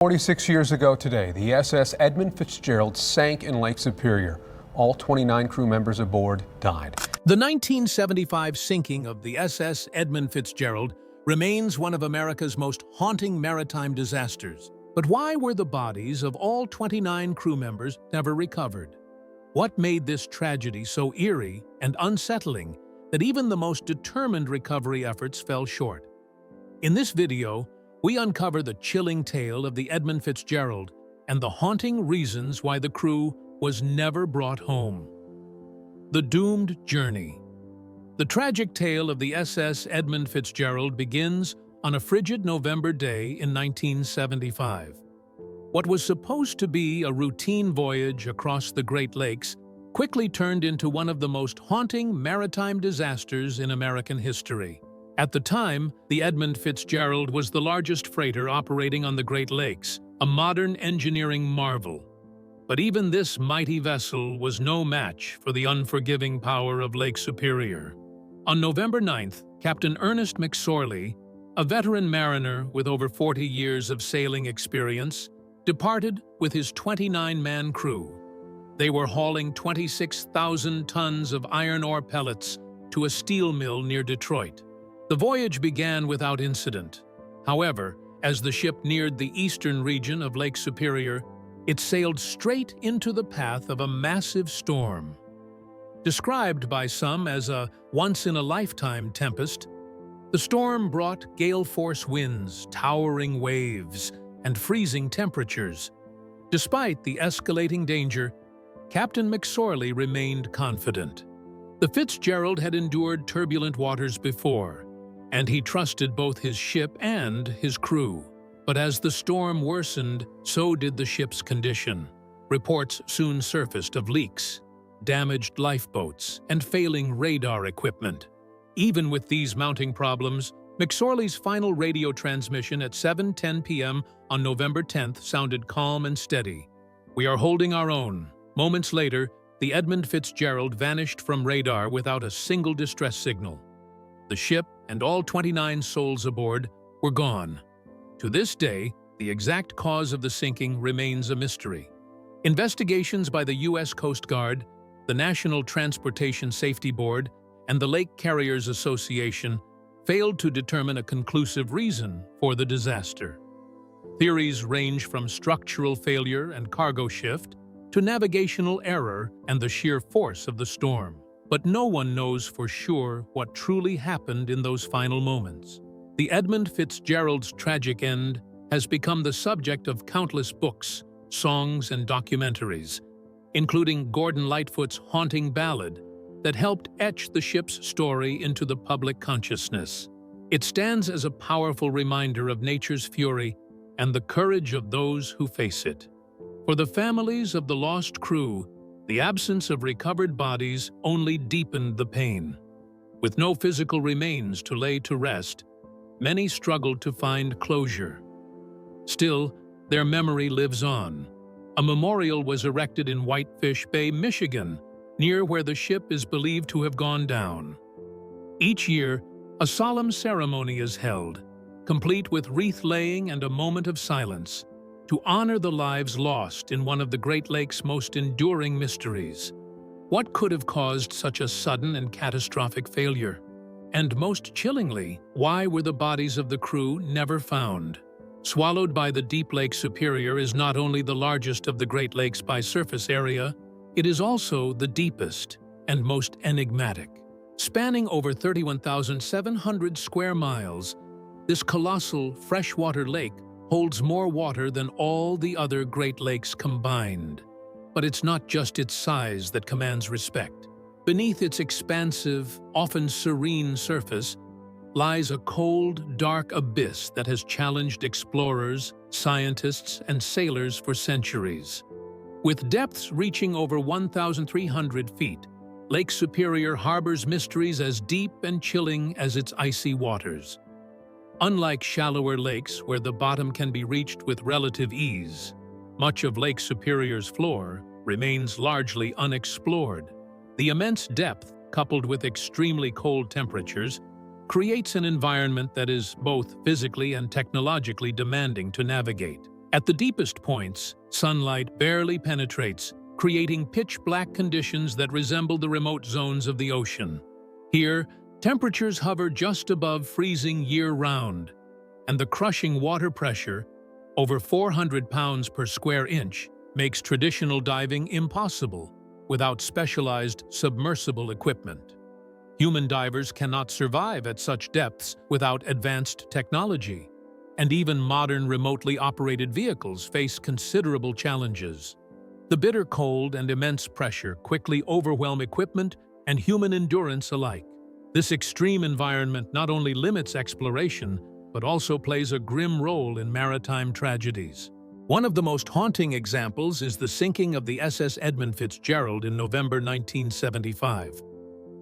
46 years ago today, the SS Edmund Fitzgerald sank in Lake Superior. All 29 crew members aboard died. The 1975 sinking of the SS Edmund Fitzgerald remains one of America's most haunting maritime disasters. But why were the bodies of all 29 crew members never recovered? What made this tragedy so eerie and unsettling that even the most determined recovery efforts fell short? In this video, we uncover the chilling tale of the Edmund Fitzgerald and the haunting reasons why the crew was never brought home. The Doomed Journey. The tragic tale of the SS Edmund Fitzgerald begins on a frigid November day in 1975. What was supposed to be a routine voyage across the Great Lakes quickly turned into one of the most haunting maritime disasters in American history. At the time, the Edmund Fitzgerald was the largest freighter operating on the Great Lakes, a modern engineering marvel. But even this mighty vessel was no match for the unforgiving power of Lake Superior. On November 9th, Captain Ernest McSorley, a veteran mariner with over 40 years of sailing experience, departed with his 29-man crew. They were hauling 26,000 tons of iron ore pellets to a steel mill near Detroit. The voyage began without incident. However, as the ship neared the eastern region of Lake Superior, it sailed straight into the path of a massive storm. Described by some as a once-in-a-lifetime tempest, the storm brought gale-force winds, towering waves, and freezing temperatures. Despite the escalating danger, Captain McSorley remained confident. The Fitzgerald had endured turbulent waters before, and he trusted both his ship and his crew. But as the storm worsened, so did the ship's condition. Reports soon surfaced of leaks, damaged lifeboats, and failing radar equipment. Even with these mounting problems, McSorley's final radio transmission at 7:10 p.m. on November 10th sounded calm and steady. "We are holding our own." Moments later, the Edmund Fitzgerald vanished from radar without a single distress signal. The ship and all 29 souls aboard were gone. To this day, the exact cause of the sinking remains a mystery. Investigations by the U.S. Coast Guard, the National Transportation Safety Board, and the Lake Carriers Association failed to determine a conclusive reason for the disaster. Theories range from structural failure and cargo shift to navigational error and the sheer force of the storm. But no one knows for sure what truly happened in those final moments. The Edmund Fitzgerald's tragic end has become the subject of countless books, songs, and documentaries, including Gordon Lightfoot's haunting ballad that helped etch the ship's story into the public consciousness. It stands as a powerful reminder of nature's fury and the courage of those who face it. For the families of the lost crew, the absence of recovered bodies only deepened the pain. With no physical remains to lay to rest, many struggled to find closure. Still, their memory lives on. A memorial was erected in Whitefish Bay, Michigan, near where the ship is believed to have gone down. Each year, a solemn ceremony is held, complete with wreath-laying and a moment of silence, to honor the lives lost in one of the Great Lakes' most enduring mysteries. What could have caused such a sudden and catastrophic failure? And most chillingly, why were the bodies of the crew never found? Swallowed by the deep Lake Superior is not only the largest of the Great Lakes by surface area, it is also the deepest and most enigmatic. Spanning over 31,700 square miles, this colossal freshwater lake holds more water than all the other Great Lakes combined. But it's not just its size that commands respect. Beneath its expansive, often serene surface lies a cold, dark abyss that has challenged explorers, scientists, and sailors for centuries. With depths reaching over 1,300 feet, Lake Superior harbors mysteries as deep and chilling as its icy waters. Unlike shallower lakes where the bottom can be reached with relative ease, much of Lake Superior's floor remains largely unexplored. The immense depth, coupled with extremely cold temperatures, creates an environment that is both physically and technologically demanding to navigate. At the deepest points, sunlight barely penetrates, creating pitch-black conditions that resemble the remote zones of the ocean. Here, temperatures hover just above freezing year-round, and the crushing water pressure, over 400 pounds per square inch, makes traditional diving impossible without specialized submersible equipment. Human divers cannot survive at such depths without advanced technology, and even modern remotely operated vehicles face considerable challenges. The bitter cold and immense pressure quickly overwhelm equipment and human endurance alike. This extreme environment not only limits exploration, but also plays a grim role in maritime tragedies. One of the most haunting examples is the sinking of the SS Edmund Fitzgerald in November 1975.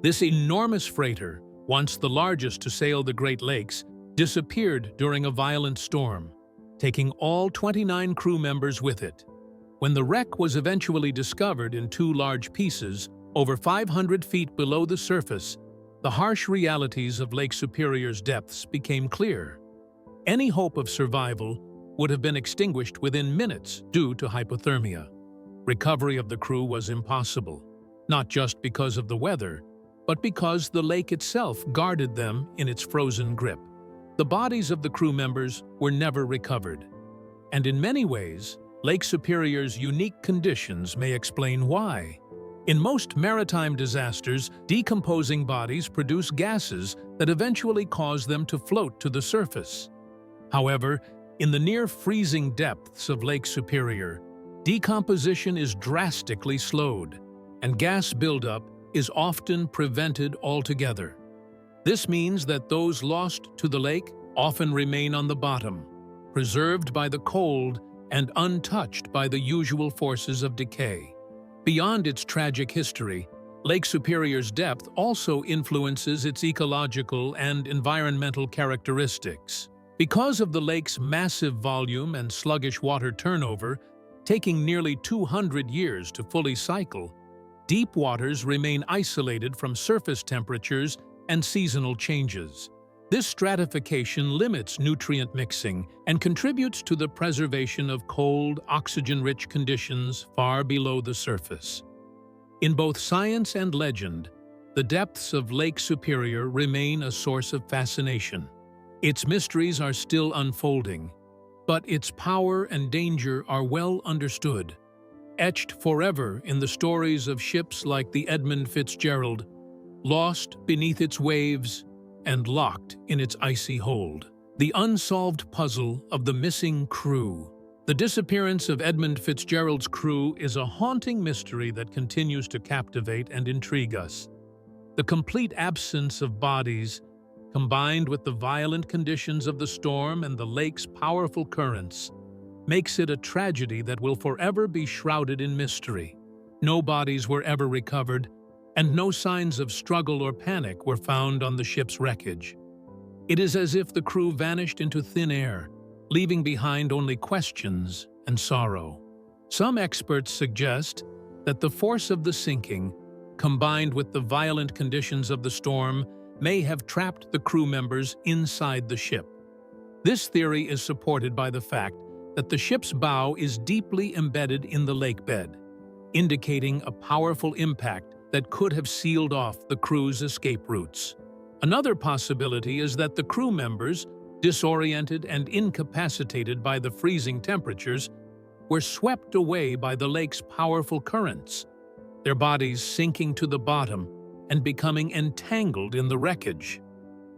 This enormous freighter, once the largest to sail the Great Lakes, disappeared during a violent storm, taking all 29 crew members with it. When the wreck was eventually discovered in two large pieces, over 500 feet below the surface, the harsh realities of Lake Superior's depths became clear. Any hope of survival would have been extinguished within minutes due to hypothermia. Recovery of the crew was impossible, not just because of the weather, but because the lake itself guarded them in its frozen grip. The bodies of the crew members were never recovered. And in many ways, Lake Superior's unique conditions may explain why. In most maritime disasters, decomposing bodies produce gases that eventually cause them to float to the surface. However, in the near-freezing depths of Lake Superior, decomposition is drastically slowed, and gas buildup is often prevented altogether. This means that those lost to the lake often remain on the bottom, preserved by the cold and untouched by the usual forces of decay. Beyond its tragic history, Lake Superior's depth also influences its ecological and environmental characteristics. Because of the lake's massive volume and sluggish water turnover, taking nearly 200 years to fully cycle, deep waters remain isolated from surface temperatures and seasonal changes. This stratification limits nutrient mixing and contributes to the preservation of cold, oxygen-rich conditions far below the surface. In both science and legend, the depths of Lake Superior remain a source of fascination. Its mysteries are still unfolding, but its power and danger are well understood, etched forever in the stories of ships like the Edmund Fitzgerald, lost beneath its waves and locked in its icy hold. The unsolved puzzle of the missing crew. The disappearance of Edmund Fitzgerald's crew is a haunting mystery that continues to captivate and intrigue us. The complete absence of bodies, combined with the violent conditions of the storm and the lake's powerful currents, makes it a tragedy that will forever be shrouded in mystery. No bodies were ever recovered, and no signs of struggle or panic were found on the ship's wreckage. It is as if the crew vanished into thin air, leaving behind only questions and sorrow. Some experts suggest that the force of the sinking, combined with the violent conditions of the storm, may have trapped the crew members inside the ship. This theory is supported by the fact that the ship's bow is deeply embedded in the lake bed, indicating a powerful impact that could have sealed off the crew's escape routes. Another possibility is that the crew members, disoriented and incapacitated by the freezing temperatures, were swept away by the lake's powerful currents, their bodies sinking to the bottom and becoming entangled in the wreckage.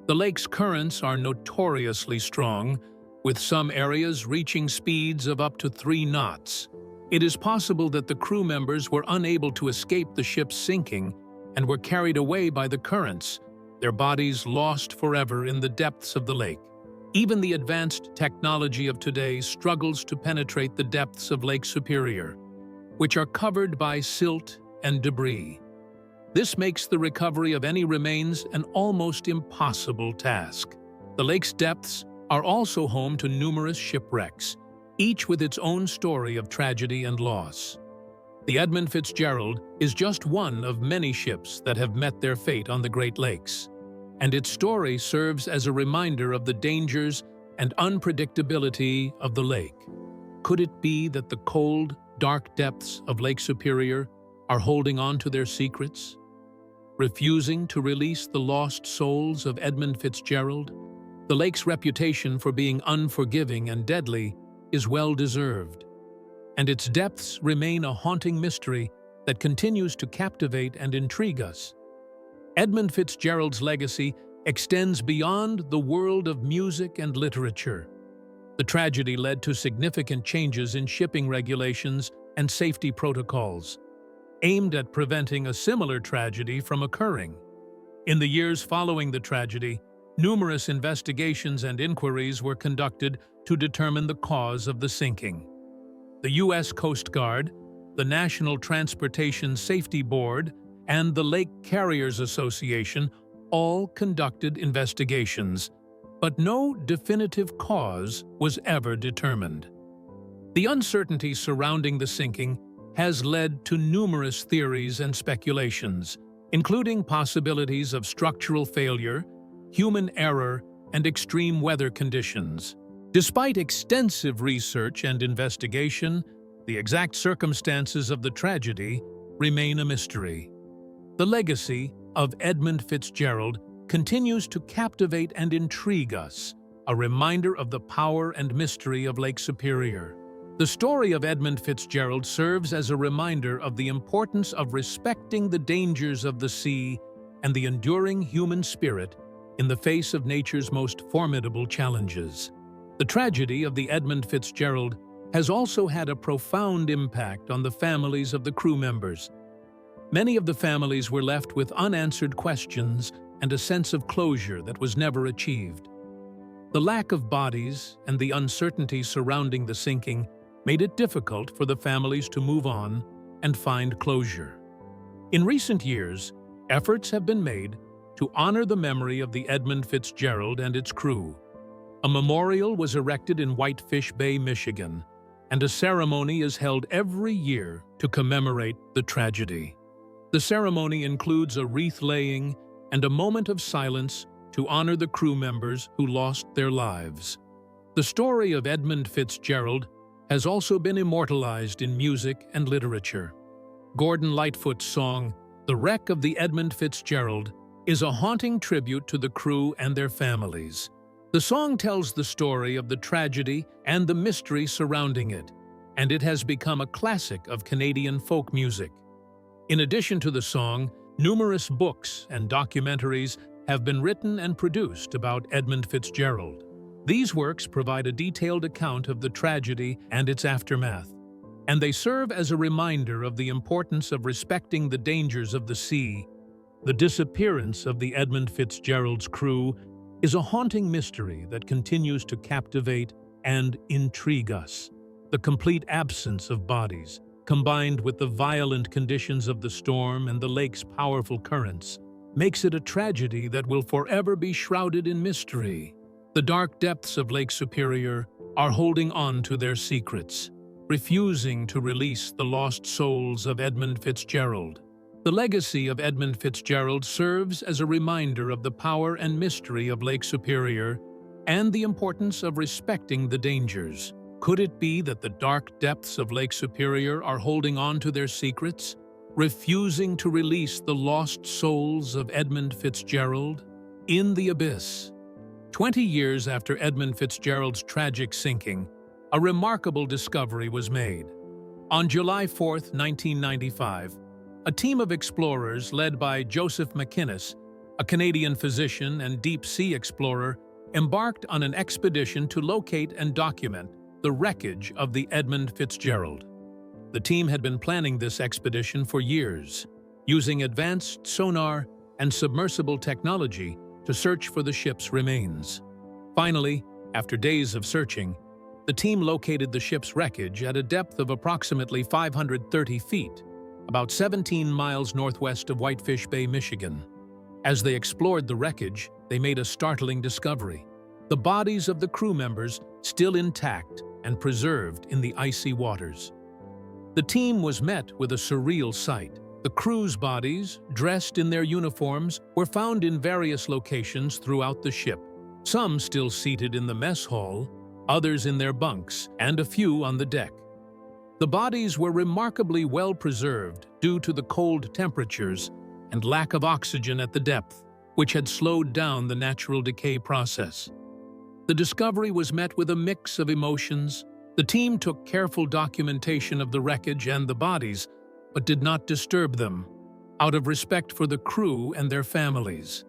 The lake's currents are notoriously strong, with some areas reaching speeds of up to 3 knots. It is possible that the crew members were unable to escape the ship's sinking and were carried away by the currents, their bodies lost forever in the depths of the lake. Even the advanced technology of today struggles to penetrate the depths of Lake Superior, which are covered by silt and debris. This makes the recovery of any remains an almost impossible task. The lake's depths are also home to numerous shipwrecks, each with its own story of tragedy and loss. The Edmund Fitzgerald is just one of many ships that have met their fate on the Great Lakes, and its story serves as a reminder of the dangers and unpredictability of the lake. Could it be that the cold, dark depths of Lake Superior are holding on to their secrets, refusing to release the lost souls of Edmund Fitzgerald? The lake's reputation for being unforgiving and deadly is well-deserved, and its depths remain a haunting mystery that continues to captivate and intrigue us. Edmund Fitzgerald's legacy extends beyond the world of music and literature. The tragedy led to significant changes in shipping regulations and safety protocols, aimed at preventing a similar tragedy from occurring. In the years following the tragedy, numerous investigations and inquiries were conducted to determine the cause of the sinking. The U.S. Coast Guard, the National Transportation Safety Board, and the Lake Carriers Association all conducted investigations, but no definitive cause was ever determined. The uncertainty surrounding the sinking has led to numerous theories and speculations, including possibilities of structural failure, human error, and extreme weather conditions. Despite extensive research and investigation, the exact circumstances of the tragedy remain a mystery. The legacy of Edmund Fitzgerald continues to captivate and intrigue us, a reminder of the power and mystery of Lake Superior. The story of Edmund Fitzgerald serves as a reminder of the importance of respecting the dangers of the sea and the enduring human spirit in the face of nature's most formidable challenges. The tragedy of the Edmund Fitzgerald has also had a profound impact on the families of the crew members. Many of the families were left with unanswered questions and a sense of closure that was never achieved. The lack of bodies and the uncertainty surrounding the sinking made it difficult for the families to move on and find closure. In recent years, efforts have been made to honor the memory of the Edmund Fitzgerald and its crew. A memorial was erected in Whitefish Bay, Michigan, and a ceremony is held every year to commemorate the tragedy. The ceremony includes a wreath-laying and a moment of silence to honor the crew members who lost their lives. The story of Edmund Fitzgerald has also been immortalized in music and literature. Gordon Lightfoot's song, "The Wreck of the Edmund Fitzgerald," is a haunting tribute to the crew and their families. The song tells the story of the tragedy and the mystery surrounding it, and it has become a classic of Canadian folk music. In addition to the song, numerous books and documentaries have been written and produced about Edmund Fitzgerald. These works provide a detailed account of the tragedy and its aftermath, and they serve as a reminder of the importance of respecting the dangers of the sea. The disappearance of the Edmund Fitzgerald's crew is a haunting mystery that continues to captivate and intrigue us. The complete absence of bodies, combined with the violent conditions of the storm and the lake's powerful currents, makes it a tragedy that will forever be shrouded in mystery. The dark depths of Lake Superior are holding on to their secrets, refusing to release the lost souls of Edmund Fitzgerald. The legacy of Edmund Fitzgerald serves as a reminder of the power and mystery of Lake Superior and the importance of respecting the dangers. Could it be that the dark depths of Lake Superior are holding on to their secrets, refusing to release the lost souls of Edmund Fitzgerald? In the abyss. 20 years after Edmund Fitzgerald's tragic sinking, a remarkable discovery was made. On July 4, 1995, a team of explorers led by Joseph McInnes, a Canadian physician and deep-sea explorer, embarked on an expedition to locate and document the wreckage of the Edmund Fitzgerald. The team had been planning this expedition for years, using advanced sonar and submersible technology to search for the ship's remains. Finally, after days of searching, the team located the ship's wreckage at a depth of approximately 530 feet, about 17 miles northwest of Whitefish Bay, Michigan. As they explored the wreckage, they made a startling discovery: the bodies of the crew members still intact and preserved in the icy waters. The team was met with a surreal sight. The crew's bodies, dressed in their uniforms, were found in various locations throughout the ship, some still seated in the mess hall, others in their bunks, and a few on the deck. The bodies were remarkably well preserved due to the cold temperatures and lack of oxygen at the depth, which had slowed down the natural decay process. The discovery was met with a mix of emotions. The team took careful documentation of the wreckage and the bodies, but did not disturb them, out of respect for the crew and their families.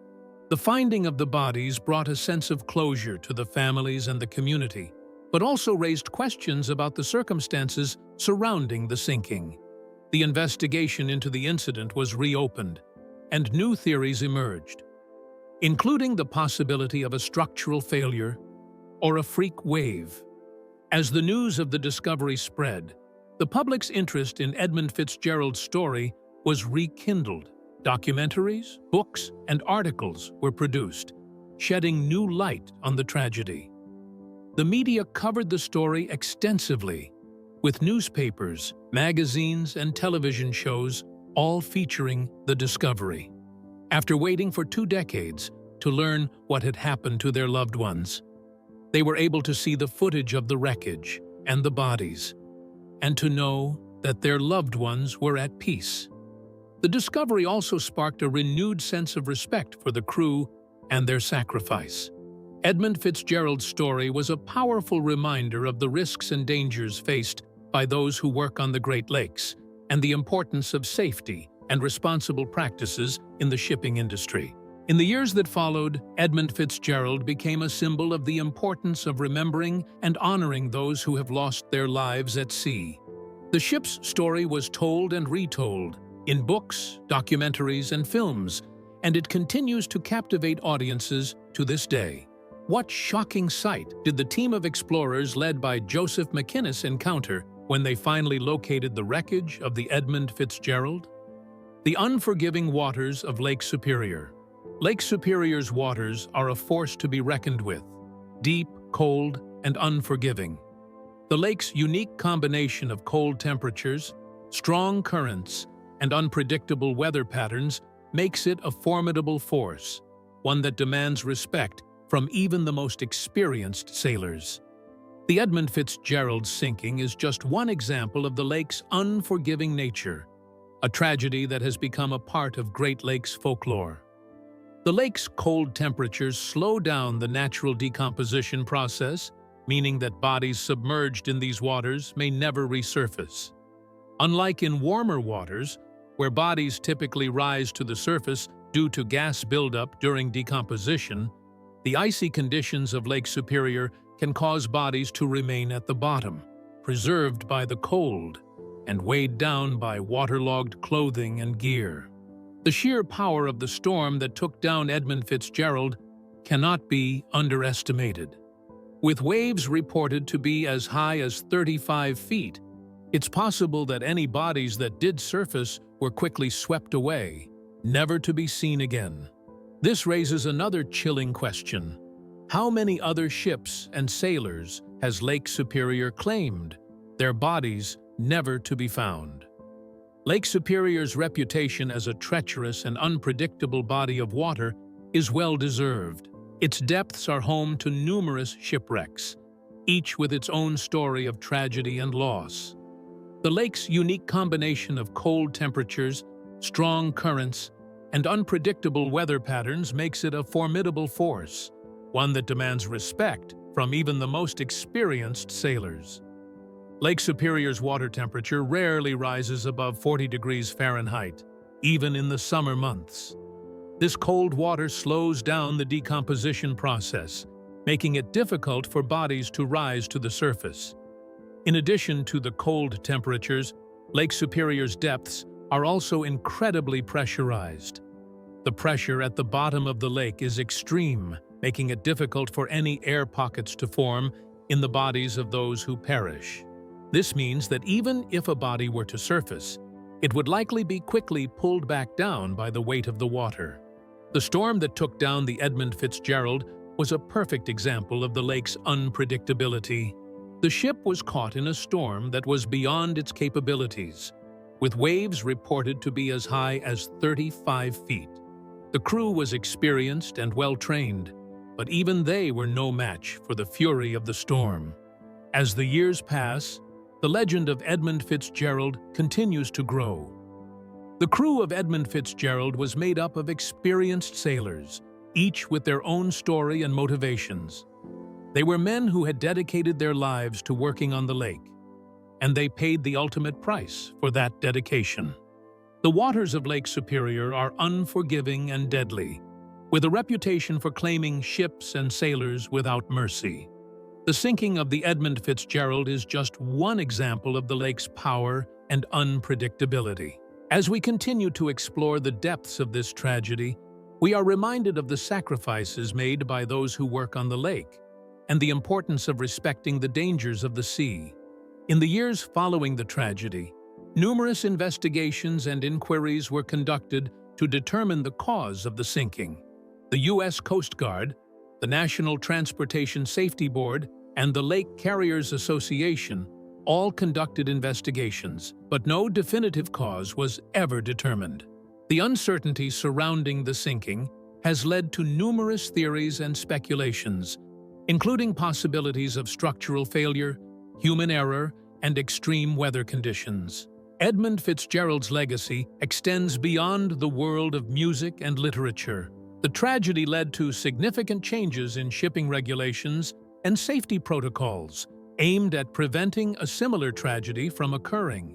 The finding of the bodies brought a sense of closure to the families and the community, but also raised questions about the circumstances surrounding the sinking. The investigation into the incident was reopened, and new theories emerged, including the possibility of a structural failure or a freak wave. As the news of the discovery spread, the public's interest in Edmund Fitzgerald's story was rekindled. Documentaries, books, and articles were produced, shedding new light on the tragedy. The media covered the story extensively, with newspapers, magazines, and television shows all featuring the discovery. After waiting for 2 decades to learn what had happened to their loved ones, they were able to see the footage of the wreckage and the bodies, and to know that their loved ones were at peace. The discovery also sparked a renewed sense of respect for the crew and their sacrifice. Edmund Fitzgerald's story was a powerful reminder of the risks and dangers faced by those who work on the Great Lakes, and the importance of safety and responsible practices in the shipping industry. In the years that followed, Edmund Fitzgerald became a symbol of the importance of remembering and honoring those who have lost their lives at sea. The ship's story was told and retold in books, documentaries, and films, and it continues to captivate audiences to this day. What shocking sight did the team of explorers led by Joseph McInnes encounter when they finally located the wreckage of the Edmund Fitzgerald? The unforgiving waters of Lake Superior. Lake Superior's waters are a force to be reckoned with, deep, cold, and unforgiving. The lake's unique combination of cold temperatures, strong currents, and unpredictable weather patterns makes it a formidable force, one that demands respect from even the most experienced sailors. The Edmund Fitzgerald sinking is just one example of the lake's unforgiving nature, a tragedy that has become a part of Great Lakes folklore. The lake's cold temperatures slow down the natural decomposition process, meaning that bodies submerged in these waters may never resurface. Unlike in warmer waters, where bodies typically rise to the surface due to gas buildup during decomposition, the icy conditions of Lake Superior can cause bodies to remain at the bottom, preserved by the cold and weighed down by waterlogged clothing and gear. The sheer power of the storm that took down Edmund Fitzgerald cannot be underestimated. With waves reported to be as high as 35 feet, it's possible that any bodies that did surface were quickly swept away, never to be seen again. This raises another chilling question. How many other ships and sailors has Lake Superior claimed, their bodies never to be found? Lake Superior's reputation as a treacherous and unpredictable body of water is well-deserved. Its depths are home to numerous shipwrecks, each with its own story of tragedy and loss. The lake's unique combination of cold temperatures, strong currents, and unpredictable weather patterns makes it a formidable force, one that demands respect from even the most experienced sailors. Lake Superior's water temperature rarely rises above 40 degrees Fahrenheit, even in the summer months. This cold water slows down the decomposition process, making it difficult for bodies to rise to the surface. In addition to the cold temperatures, Lake Superior's depths are also incredibly pressurized. The pressure at the bottom of the lake is extreme, making it difficult for any air pockets to form in the bodies of those who perish. This means that even if a body were to surface, it would likely be quickly pulled back down by the weight of the water. The storm that took down the Edmund Fitzgerald was a perfect example of the lake's unpredictability. The ship was caught in a storm that was beyond its capabilities, with waves reported to be as high as 35 feet. The crew was experienced and well-trained, but even they were no match for the fury of the storm. As the years pass, the legend of Edmund Fitzgerald continues to grow. The crew of Edmund Fitzgerald was made up of experienced sailors, each with their own story and motivations. They were men who had dedicated their lives to working on the lake, and they paid the ultimate price for that dedication. The waters of Lake Superior are unforgiving and deadly, with a reputation for claiming ships and sailors without mercy. The sinking of the Edmund Fitzgerald is just one example of the lake's power and unpredictability. As we continue to explore the depths of this tragedy, we are reminded of the sacrifices made by those who work on the lake and the importance of respecting the dangers of the sea. In the years following the tragedy, numerous investigations and inquiries were conducted to determine the cause of the sinking. The U.S. Coast Guard, the National Transportation Safety Board, and the Lake Carriers Association all conducted investigations, but no definitive cause was ever determined. The uncertainty surrounding the sinking has led to numerous theories and speculations, including possibilities of structural failure, human error, and extreme weather conditions. Edmund Fitzgerald's legacy extends beyond the world of music and literature. The tragedy led to significant changes in shipping regulations and safety protocols aimed at preventing a similar tragedy from occurring.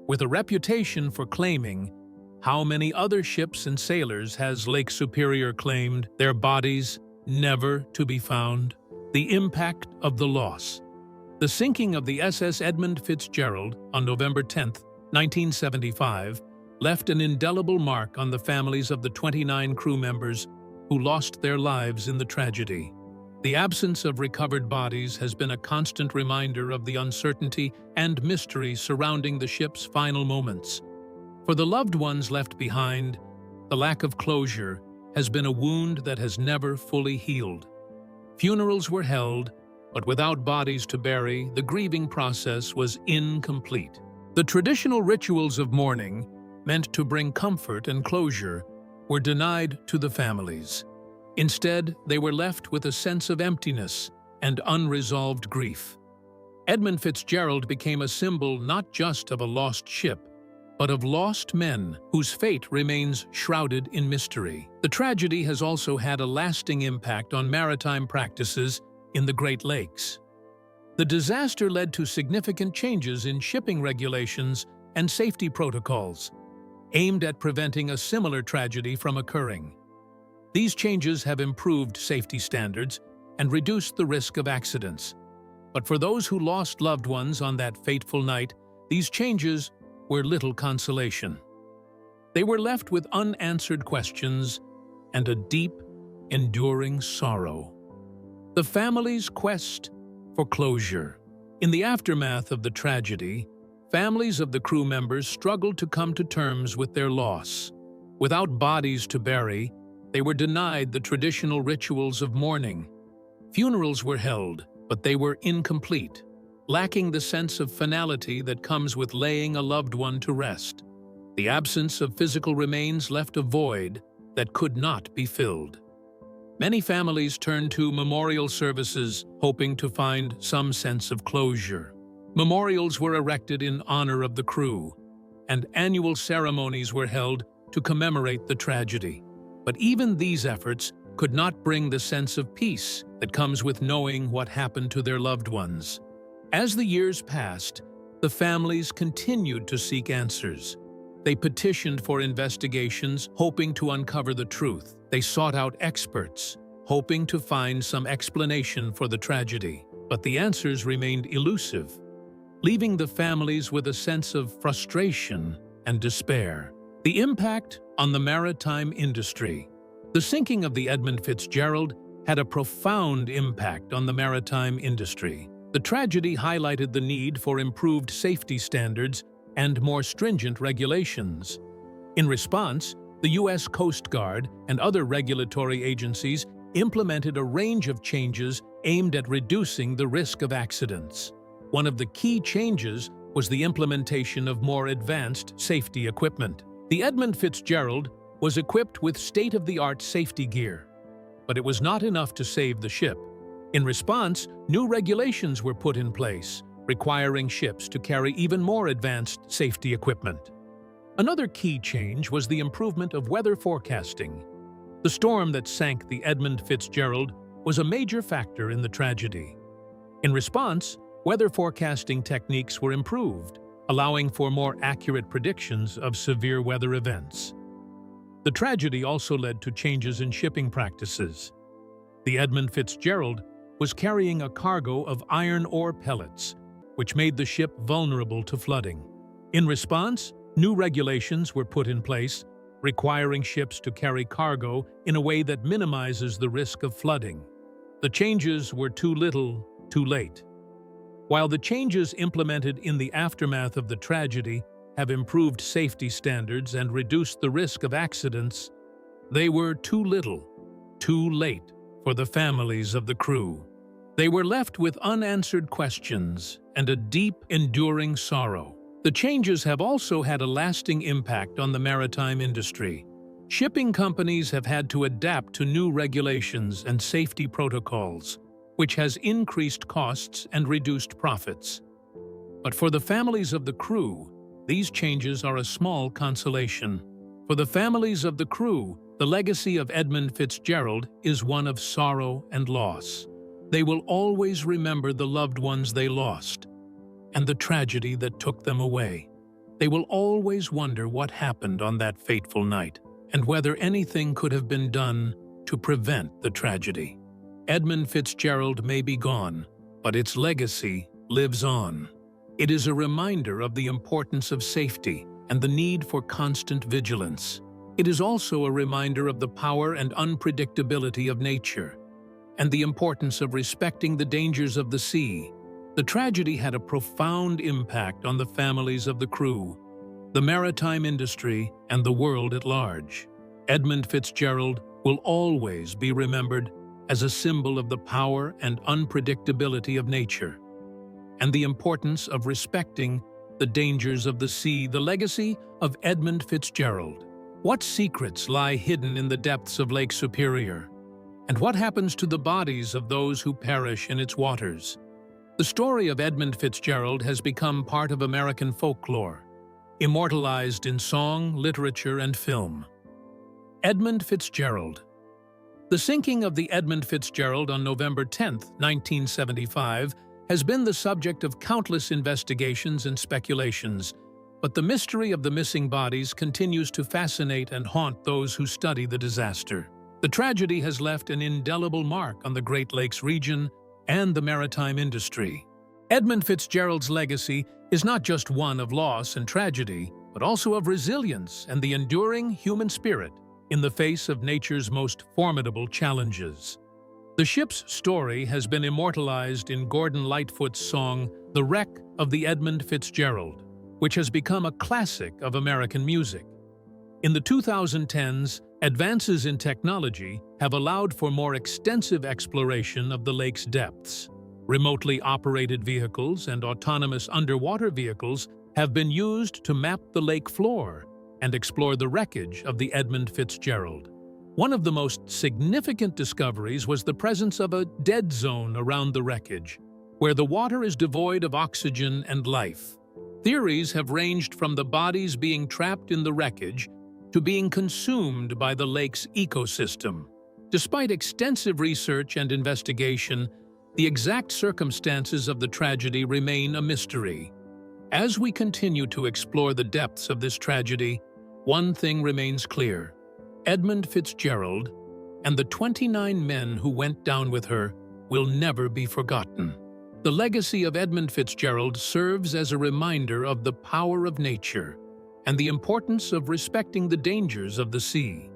With a reputation for claiming, how many other ships and sailors has Lake Superior claimed their bodies never to be found? The impact of the loss. The sinking of the SS Edmund Fitzgerald on November 10, 1975, left an indelible mark on the families of the 29 crew members who lost their lives in the tragedy. The absence of recovered bodies has been a constant reminder of the uncertainty and mystery surrounding the ship's final moments. For the loved ones left behind, the lack of closure has been a wound that has never fully healed. Funerals were held, but without bodies to bury, the grieving process was incomplete. The traditional rituals of mourning, meant to bring comfort and closure, were denied to the families. Instead, they were left with a sense of emptiness and unresolved grief. Edmund Fitzgerald became a symbol not just of a lost ship, but of lost men whose fate remains shrouded in mystery. The tragedy has also had a lasting impact on maritime practices in the Great Lakes. The disaster led to significant changes in shipping regulations and safety protocols, aimed at preventing a similar tragedy from occurring. These changes have improved safety standards and reduced the risk of accidents. But for those who lost loved ones on that fateful night, these changes were little consolation. They were left with unanswered questions and a deep, enduring sorrow. The family's quest for closure. In the aftermath of the tragedy, families of the crew members struggled to come to terms with their loss. Without bodies to bury, they were denied the traditional rituals of mourning. Funerals were held, but they were incomplete, lacking the sense of finality that comes with laying a loved one to rest. The absence of physical remains left a void that could not be filled. Many families turned to memorial services, hoping to find some sense of closure. Memorials were erected in honor of the crew, and annual ceremonies were held to commemorate the tragedy. But even these efforts could not bring the sense of peace that comes with knowing what happened to their loved ones. As the years passed, the families continued to seek answers. They petitioned for investigations, hoping to uncover the truth. They sought out experts, hoping to find some explanation for the tragedy. But the answers remained elusive, leaving the families with a sense of frustration and despair. The impact on the maritime industry. The sinking of the Edmund Fitzgerald had a profound impact on the maritime industry. The tragedy highlighted the need for improved safety standards and more stringent regulations. In response, the U.S. Coast Guard and other regulatory agencies implemented a range of changes aimed at reducing the risk of accidents. One of the key changes was the implementation of more advanced safety equipment. The Edmund Fitzgerald was equipped with state-of-the-art safety gear. but it was not enough to save the ship. In response, new regulations were put in place, requiring ships to carry even more advanced safety equipment. Another key change was the improvement of weather forecasting. The storm that sank the Edmund Fitzgerald was a major factor in the tragedy. In response, weather forecasting techniques were improved, allowing for more accurate predictions of severe weather events. The tragedy also led to changes in shipping practices. The Edmund Fitzgerald was carrying a cargo of iron ore pellets, which made the ship vulnerable to flooding. In response, new regulations were put in place, requiring ships to carry cargo in a way that minimizes the risk of flooding. The changes were too little, too late. While the changes implemented in the aftermath of the tragedy have improved safety standards and reduced the risk of accidents, they were too little, too late for the families of the crew. They were left with unanswered questions and a deep, enduring sorrow. The changes have also had a lasting impact on the maritime industry. Shipping companies have had to adapt to new regulations and safety protocols, which has increased costs and reduced profits. But for the families of the crew, these changes are a small consolation. For the families of the crew, the legacy of Edmund Fitzgerald is one of sorrow and loss. They will always remember the loved ones they lost and the tragedy that took them away. They will always wonder what happened on that fateful night and whether anything could have been done to prevent the tragedy. Edmund Fitzgerald may be gone, but its legacy lives on. It is a reminder of the importance of safety and the need for constant vigilance. It is also a reminder of the power and unpredictability of nature and the importance of respecting the dangers of the sea. The tragedy had a profound impact on the families of the crew, the maritime industry, and the world at large. Edmund Fitzgerald will always be remembered as a symbol of the power and unpredictability of nature and the importance of respecting the dangers of the sea. The legacy of Edmund Fitzgerald. What secrets lie hidden in the depths of Lake Superior? And what happens to the bodies of those who perish in its waters? The story of Edmund Fitzgerald has become part of American folklore, immortalized in song, literature, and film. Edmund Fitzgerald. The sinking of the Edmund Fitzgerald on November 10, 1975, has been the subject of countless investigations and speculations, but the mystery of the missing bodies continues to fascinate and haunt those who study the disaster. The tragedy has left an indelible mark on the Great Lakes region and the maritime industry. Edmund Fitzgerald's legacy is not just one of loss and tragedy, but also of resilience and the enduring human spirit in the face of nature's most formidable challenges. The ship's story has been immortalized in Gordon Lightfoot's song, "The Wreck of the Edmund Fitzgerald," which has become a classic of American music. In the 2010s, advances in technology have allowed for more extensive exploration of the lake's depths. Remotely operated vehicles and autonomous underwater vehicles have been used to map the lake floor and explore the wreckage of the Edmund Fitzgerald. One of the most significant discoveries was the presence of a dead zone around the wreckage, where the water is devoid of oxygen and life. Theories have ranged from the bodies being trapped in the wreckage to being consumed by the lake's ecosystem. Despite extensive research and investigation, the exact circumstances of the tragedy remain a mystery. As we continue to explore the depths of this tragedy, one thing remains clear: Edmund Fitzgerald and the 29 men who went down with her will never be forgotten. The legacy of Edmund Fitzgerald serves as a reminder of the power of nature and the importance of respecting the dangers of the sea.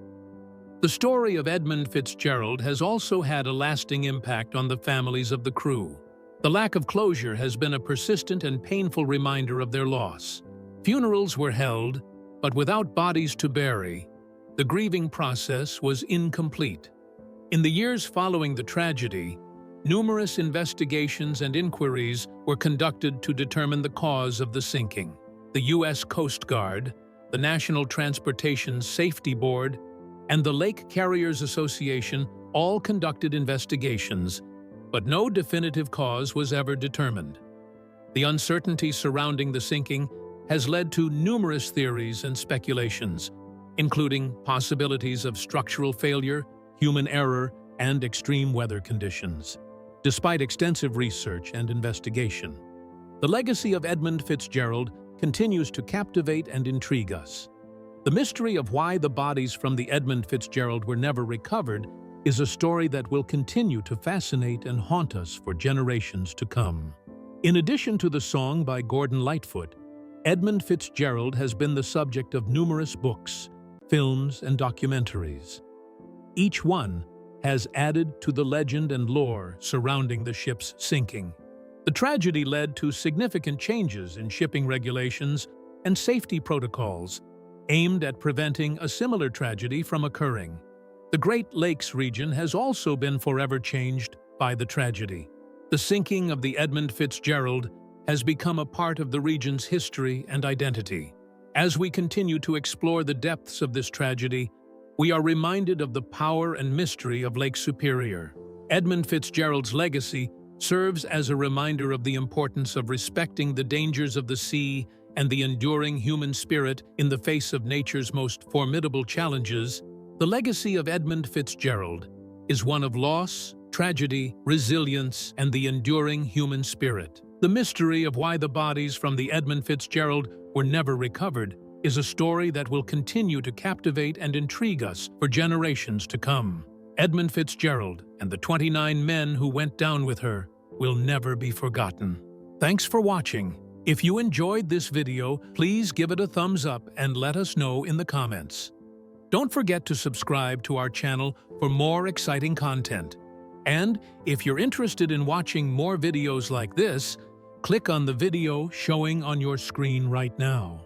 The story of Edmund Fitzgerald has also had a lasting impact on the families of the crew. The lack of closure has been a persistent and painful reminder of their loss. Funerals were held, but without bodies to bury, the grieving process was incomplete. In the years following the tragedy, numerous investigations and inquiries were conducted to determine the cause of the sinking. The U.S. Coast Guard, the National Transportation Safety Board, and the Lake Carriers Association all conducted investigations, but no definitive cause was ever determined. The uncertainty surrounding the sinking has led to numerous theories and speculations, including possibilities of structural failure, human error, and extreme weather conditions. Despite extensive research and investigation, the legacy of Edmund Fitzgerald continues to captivate and intrigue us. The mystery of why the bodies from the Edmund Fitzgerald were never recovered is a story that will continue to fascinate and haunt us for generations to come. In addition to the song by Gordon Lightfoot, Edmund Fitzgerald has been the subject of numerous books, films, and documentaries. Each one has added to the legend and lore surrounding the ship's sinking. The tragedy led to significant changes in shipping regulations and safety protocols aimed at preventing a similar tragedy from occurring. The Great Lakes region has also been forever changed by the tragedy. The sinking of the Edmund Fitzgerald has become a part of the region's history and identity. As we continue to explore the depths of this tragedy, we are reminded of the power and mystery of Lake Superior. Edmund Fitzgerald's legacy serves as a reminder of the importance of respecting the dangers of the sea and the enduring human spirit in the face of nature's most formidable challenges. The legacy of Edmund Fitzgerald is one of loss, tragedy, resilience, and the enduring human spirit. The mystery of why the bodies from the Edmund Fitzgerald were never recovered is a story that will continue to captivate and intrigue us for generations to come. Edmund Fitzgerald and the 29 men who went down with her will never be forgotten. Thanks for watching. If you enjoyed this video, please give it a thumbs up and let us know in the comments. Don't forget to subscribe to our channel for more exciting content. And if you're interested in watching more videos like this, click on the video showing on your screen right now.